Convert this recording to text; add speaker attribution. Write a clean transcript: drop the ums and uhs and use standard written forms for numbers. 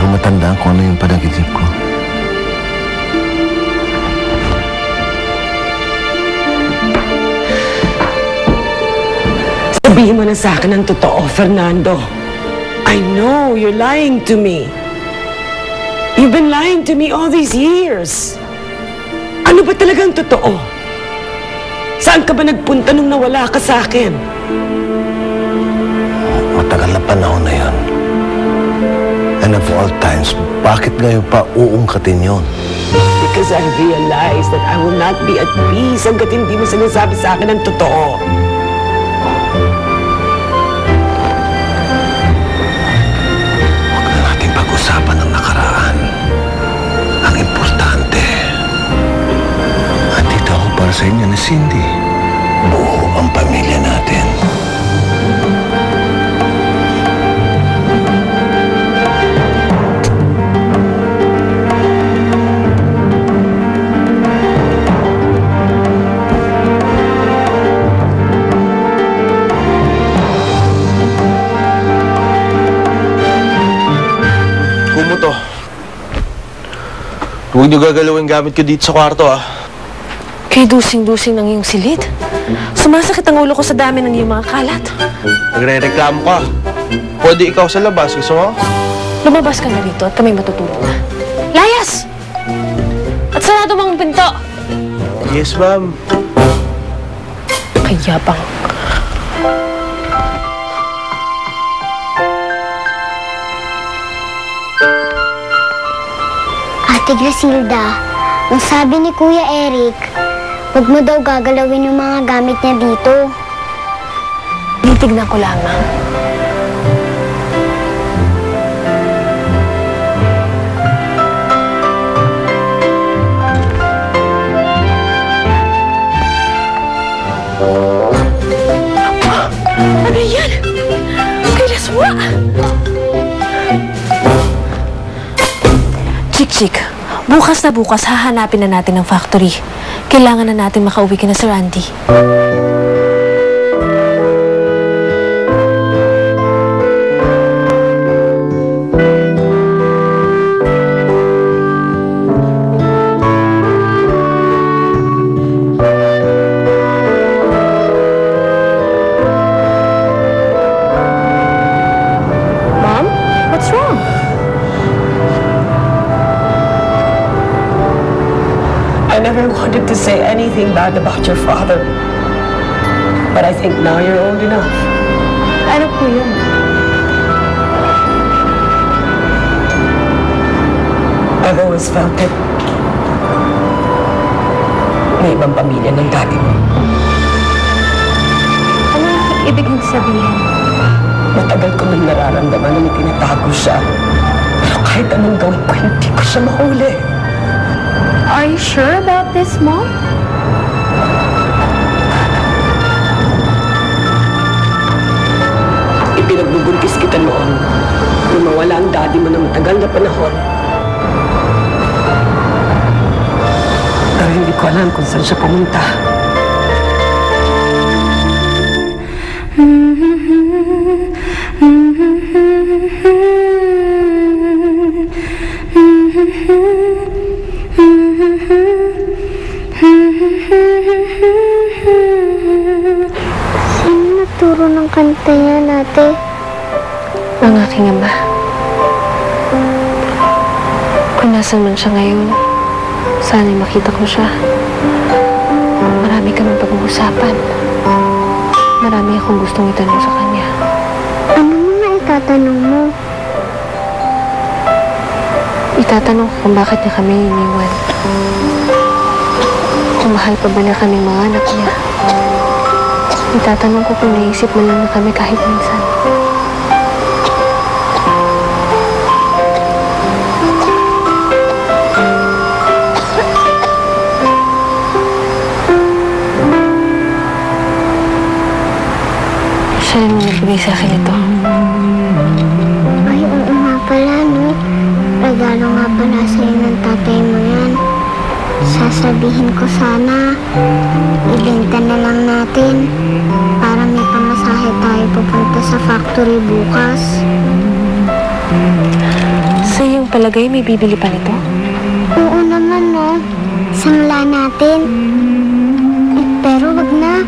Speaker 1: ko matandaan kung ano yung panaginip ko.
Speaker 2: Sabihin mo na sa akin ang totoo, Fernando. I know you're lying to me. You've been lying to me all these years. Ano ba talagang totoo? Saan ka ba nagpunta nung nawala ka sa akin?
Speaker 1: Matagal na panahon na yun. And of all times, bakit ngayon pa uungkatin yun?
Speaker 2: Because I realized that I will not be at peace hanggat hindi mo sinasabi sa akin ang totoo.
Speaker 1: Huwag na nating pag-usapan ng nakaraan. Ang importante, andito ako para sa inyo ni Cindy. Buo ang pamilya natin.
Speaker 3: To. Huwag niyo gagalawin gamit ko dito sa kwarto, ah.
Speaker 4: Kay dusing-dusing ng iyong silid. Sumasakit ang ulo ko sa dami ng iyong mga kalat.
Speaker 3: Nagre-reklamo ka. Pwede ikaw sa labas. Gusto mo?
Speaker 4: Lumabas ka na rito at kami matutulog na. Layas! At sarado mong pinto!
Speaker 3: Yes, ma'am.
Speaker 4: Kayabang.
Speaker 5: Ate Griselda, ang sabi ni Kuya Eric, huwag mo daw gagalawin yung mga gamit niya dito.
Speaker 4: Titignan ko lamang. Ano yan? Kay Laswa! Chik-chik, bukas na bukas hahanapin na natin ang factory. Kailangan na natin makauwi kina Sir Andy. Mom, what's wrong?
Speaker 2: I never wanted to say anything bad about your father. But I think now you're old enough.
Speaker 4: Ano po yun?
Speaker 2: I've always felt it. May ibang pamilya ng daddy mo.
Speaker 4: Ano ibig mong sabihin?
Speaker 2: Matagal ko nang nararamdaman na may tinatago siya. Pero kahit anong gawin ko, hindi ko siya mahuli.
Speaker 4: Are you sure about this, Mom?
Speaker 2: Ipinagbubuntis kita noon. Nung mawala ang daddy mo ng matagal na panahon. Pero hindi ko alam kung saan siya pumunta.
Speaker 5: Sino nagturo ng kanta niya, ate?
Speaker 4: Ang aking ama. Kung nasan man siya ngayon, sana'y makita ko siya. Marami kami pag-uusapan. Marami akong gustong itanong sa kanya.
Speaker 5: Ano mga itatanong mo?
Speaker 4: Itatanong ko kung bakit niya kami iniwan. Kung mahal pa ba niya kaming mga anak niya. Itatanong ko kung naisip mo lang na kami kahit minsan. Siya rin ang nagbigay sa akin ito.
Speaker 5: Ay, oo nga pala, no? Regalo nga pala sa'yo ng tatay mo yan. Sasabihin ko sana, ibenta na lang natin para may pamasahe tayo pupunta sa factory bukas.
Speaker 4: Sa iyong Palagay may bibili pa nito?
Speaker 5: Oo naman, no. Sangla natin. Pero wag na.